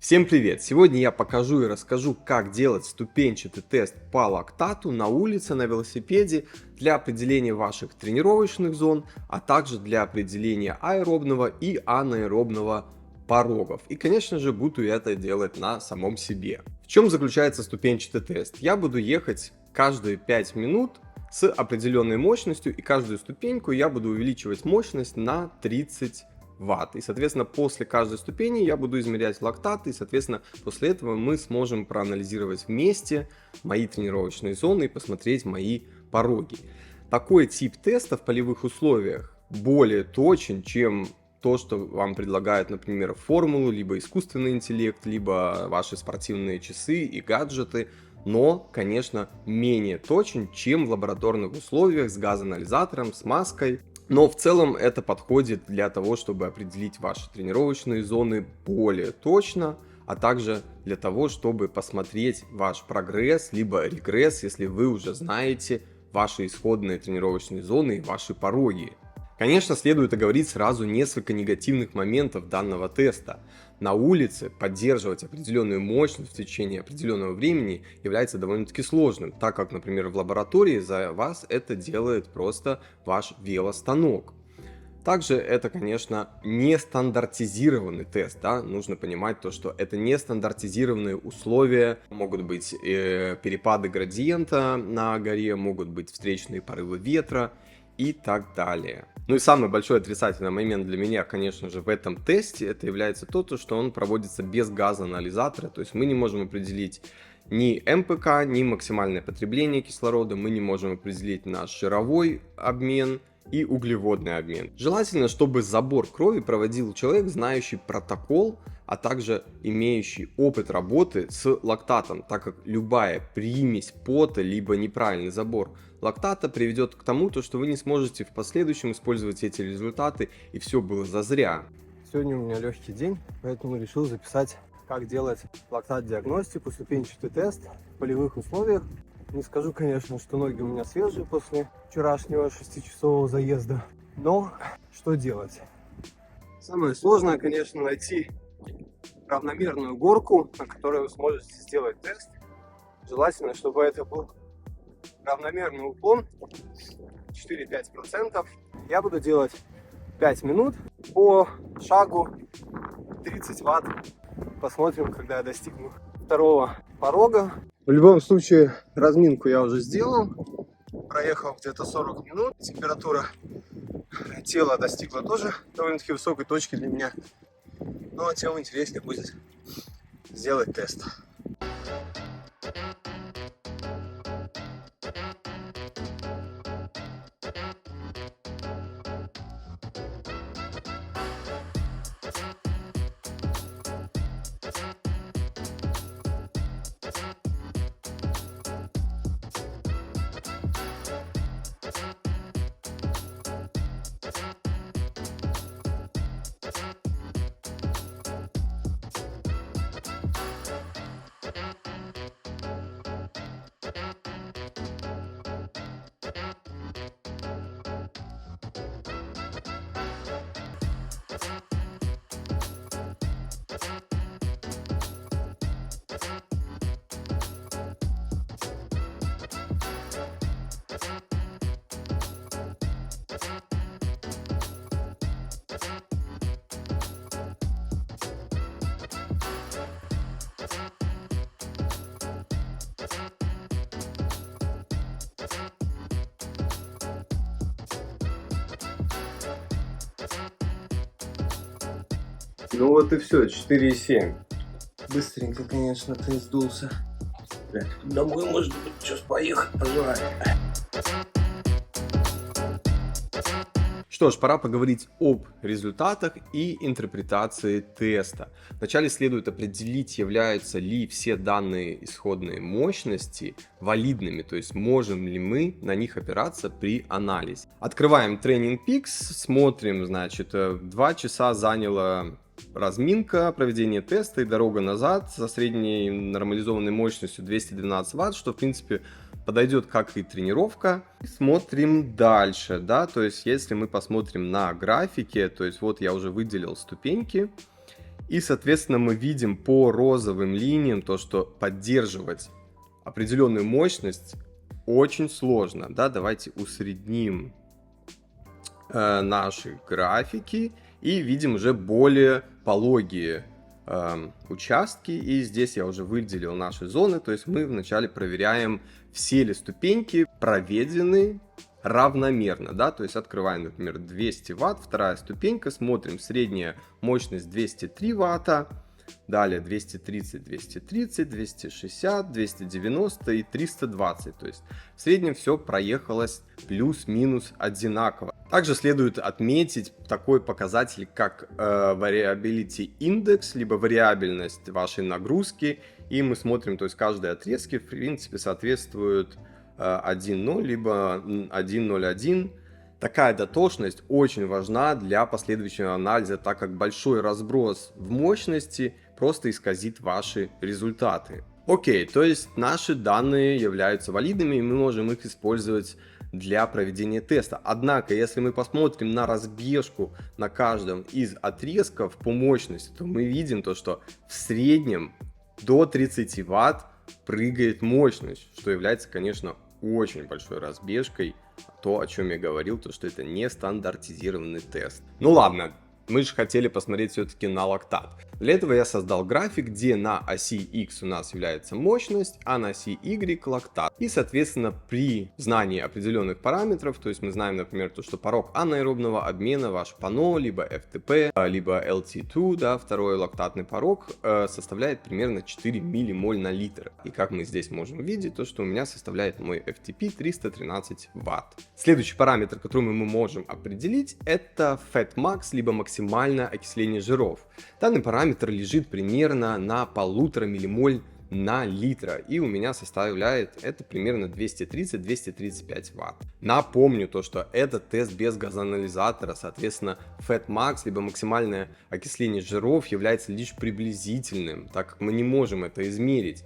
Всем привет! Сегодня я покажу и расскажу, как делать ступенчатый тест по лактату на улице на велосипеде для определения ваших тренировочных зон, а также для определения аэробного и анаэробного порогов. И, конечно же, буду это делать на самом себе. В чем заключается ступенчатый тест? Я буду ехать каждые 5 минут с определенной мощностью, и каждую ступеньку я буду увеличивать мощность на 30 Вт. И, соответственно, после каждой ступени я буду измерять лактат, и, соответственно, после этого мы сможем проанализировать вместе мои тренировочные зоны и посмотреть мои пороги. Такой тип теста в полевых условиях более точен, чем то, что вам предлагают, например, формулу, либо искусственный интеллект, либо ваши спортивные часы и гаджеты, но, конечно, менее точен, чем в лабораторных условиях с газоанализатором, с маской. Но в целом это подходит для того, чтобы определить ваши тренировочные зоны более точно, а также для того, чтобы посмотреть ваш прогресс, либо регресс, если вы уже знаете ваши исходные тренировочные зоны и ваши пороги. Конечно, следует оговорить сразу несколько негативных моментов данного теста. На улице поддерживать определенную мощность в течение определенного времени является довольно-таки сложным, так как, например, в лаборатории за вас это делает просто ваш велостанок. Также это, конечно, не стандартизированный тест, да? Нужно понимать то, что это не стандартизированные условия, могут быть перепады градиента на горе, могут быть встречные порывы ветра и так далее. Ну и самый большой отрицательный момент для меня, конечно же, в этом тесте, это является то, что он проводится без газоанализатора, то есть мы не можем определить ни МПК, ни максимальное потребление кислорода, мы не можем определить наш жировой обмен и углеводный обмен. Желательно, чтобы забор крови проводил человек, знающий протокол, а также имеющий опыт работы с лактатом, так как любая примесь пота, либо неправильный забор лактата приведет к тому, что вы не сможете в последующем использовать эти результаты, и все было зазря. Сегодня у меня легкий день, поэтому решил записать, как делать лактат-диагностику, ступенчатый тест в полевых условиях. Не скажу, конечно, что ноги у меня свежие после вчерашнего 6-часового заезда, но что делать? Самое сложное, конечно, найти равномерную горку, на которой вы сможете сделать тест. Желательно, чтобы это был равномерный уклон 4-5%. Я буду делать 5 минут по шагу 30 Вт. Посмотрим, когда я достигну второго порога. В любом случае, разминку я уже сделал. Проехал где-то 40 минут. Температура тела достигла тоже довольно-таки высокой точки для меня. Но тем интереснее будет сделать тест. Ну вот и все, 4,7. Быстренько, конечно, ты сдулся. Блядь, домой, может быть, сейчас поехать, пожалуйста. Что ж, пора поговорить об результатах и интерпретации теста. Вначале следует определить, являются ли все данные исходные мощности валидными, то есть можем ли мы на них опираться при анализе. Открываем TrainingPeaks, смотрим, значит, 2 часа заняла разминка, проведение теста и дорога назад со средней нормализованной мощностью 212 Вт, что в принципе подойдет как и тренировка. Смотрим дальше, да, то есть если мы посмотрим на графике, то есть вот я уже выделил ступеньки, И, соответственно, мы видим по розовым линиям то, что поддерживать определенную мощность очень сложно. Да? Давайте усредним наши графики и видим уже более пологие участки. И здесь я уже выделил наши зоны. То есть мы вначале проверяем, все ли ступеньки проведены равномерно, да, то есть открываем, например, 200 ватт, вторая ступенька, смотрим, средняя мощность 203 ватта, далее 230, 230, 260, 290 и 320, то есть в среднем все проехалось плюс-минус одинаково. Также следует отметить такой показатель, как Variability Index, либо вариабельность вашей нагрузки, и мы смотрим, то есть каждые отрезки, в принципе, соответствуют 1.0, либо 1.01. Такая дотошность очень важна для последующего анализа, так как большой разброс в мощности просто исказит ваши результаты. Окей, то есть наши данные являются валидными, и мы можем их использовать для проведения теста. Однако, если мы посмотрим на разбежку на каждом из отрезков по мощности, то мы видим то, что в среднем до 30 ватт прыгает мощность, что является, конечно, очень большой разбежкой. То, о чем я говорил, то что это не стандартизированный тест. Ну ладно, мы же хотели посмотреть все-таки на лактат. Для этого я создал график, где на оси X у нас является мощность, а на оси Y лактат. И, соответственно, при знании определенных параметров, то есть мы знаем, например, то, что порог анаэробного обмена, ваш ПАНО, либо FTP, либо LT2, да, второй лактатный порог, составляет примерно 4 миллимоль на литр. И как мы здесь можем видеть, то, что у меня составляет мой FTP 313 ватт. Следующий параметр, который мы можем определить, это Fatmax, либо максимальное окисление жиров. Данный параметр лежит примерно на 1,5 миллимоль на литр, и у меня составляет это примерно 230-235 ватт. Напомню то, что это тест без газоанализатора, соответственно Fatmax, либо максимальное окисление жиров, является лишь приблизительным, так как мы не можем это измерить.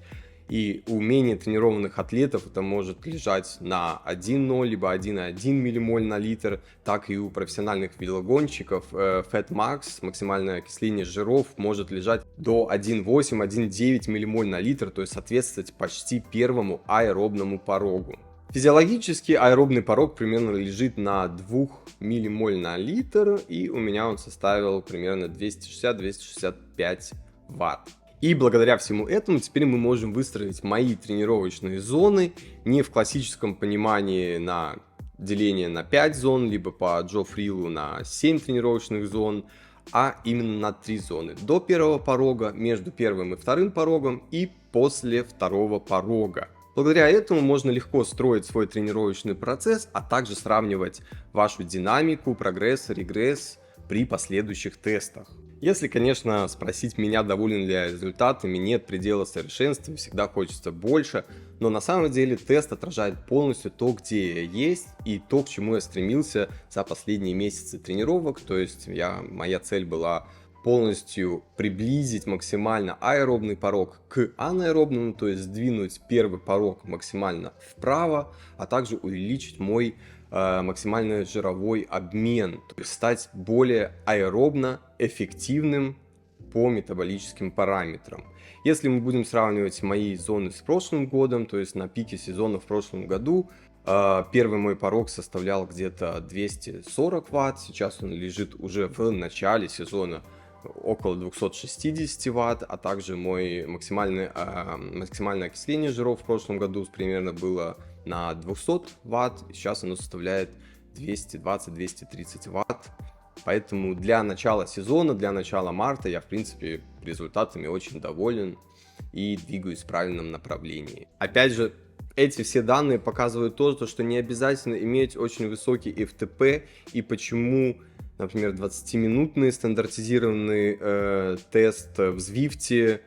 И у менее тренированных атлетов это может лежать на 1,0 либо 1,1 миллимоль на литр, так и у профессиональных велогонщиков Fatmax, максимальное окисление жиров, может лежать до 1,8-1,9 миллимоль на литр, то есть соответствовать почти первому аэробному порогу. Физиологически аэробный порог примерно лежит на 2 миллимоль на литр, и у меня он составил примерно 260-265 ватт. И благодаря всему этому теперь мы можем выстроить мои тренировочные зоны не в классическом понимании на деление на 5 зон, либо по Джо Фрилу на 7 тренировочных зон, а именно на 3 зоны. До первого порога, между первым и вторым порогом и после второго порога. Благодаря этому можно легко строить свой тренировочный процесс, а также сравнивать вашу динамику, прогресс, регресс при последующих тестах. Если, конечно, спросить меня, доволен ли я результатами, нет предела совершенства, всегда хочется больше, но на самом деле тест отражает полностью то, где я есть, и то, к чему я стремился за последние месяцы тренировок. То есть моя цель была полностью приблизить максимально аэробный порог к анаэробному, то есть сдвинуть первый порог максимально вправо, а также увеличить мой максимальный жировой обмен, то есть стать более аэробно эффективным по метаболическим параметрам. Если мы будем сравнивать мои зоны с прошлым годом, то есть на пике сезона в прошлом году, первый мой порог составлял где-то 240 ватт, сейчас он лежит уже в начале сезона около 260 ватт, а также мой максимальное окисление жиров в прошлом году примерно было на 200 ватт, сейчас оно составляет 220-230 ватт. Поэтому для начала сезона, для начала марта я в принципе результатами очень доволен и двигаюсь в правильном направлении. Опять же, эти все данные показывают то, что не обязательно иметь очень высокий FTP, и почему, например, 20-минутный стандартизированный тест в Zwift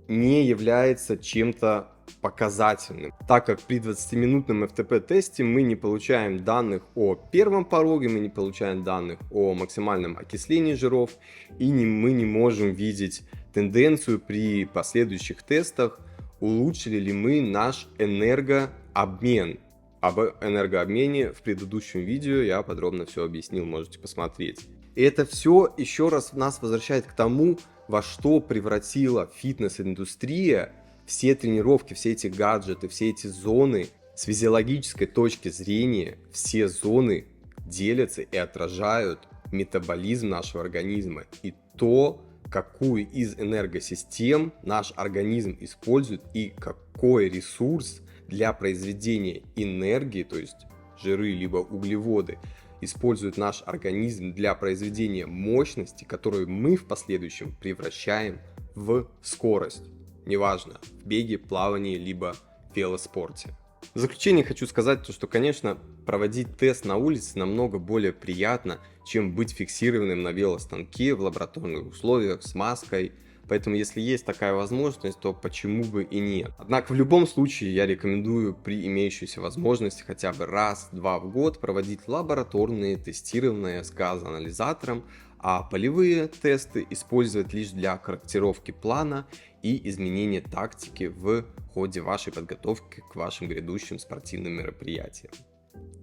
не является чем-то показательным, так как при 20-минутном FTP тесте мы не получаем данных о первом пороге, мы не получаем данных о максимальном окислении жиров, и мы не можем видеть тенденцию при последующих тестах, улучшили ли мы наш энергообмен. Об энергообмене в предыдущем видео я подробно все объяснил, можете посмотреть. И это все еще раз нас возвращает к тому, во что превратила фитнес-индустрия все тренировки, все эти гаджеты, все эти зоны. С физиологической точки зрения все зоны делятся и отражают метаболизм нашего организма и то, какую из энергосистем наш организм использует и какой ресурс для произведения энергии, то есть жиры либо углеводы, использует наш организм для произведения мощности, которую мы в последующем превращаем в скорость. Неважно, в беге, плавании, либо велоспорте. В заключение хочу сказать, что, конечно, проводить тест на улице намного более приятно, чем быть фиксированным на велостанке в лабораторных условиях с маской. Поэтому, если есть такая возможность, то почему бы и нет. Однако, в любом случае, я рекомендую при имеющейся возможности хотя бы раз-два в год проводить лабораторные тестирования с газоанализатором, а полевые тесты использовать лишь для корректировки плана и изменения тактики в ходе вашей подготовки к вашим грядущим спортивным мероприятиям.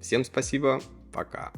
Всем спасибо, пока!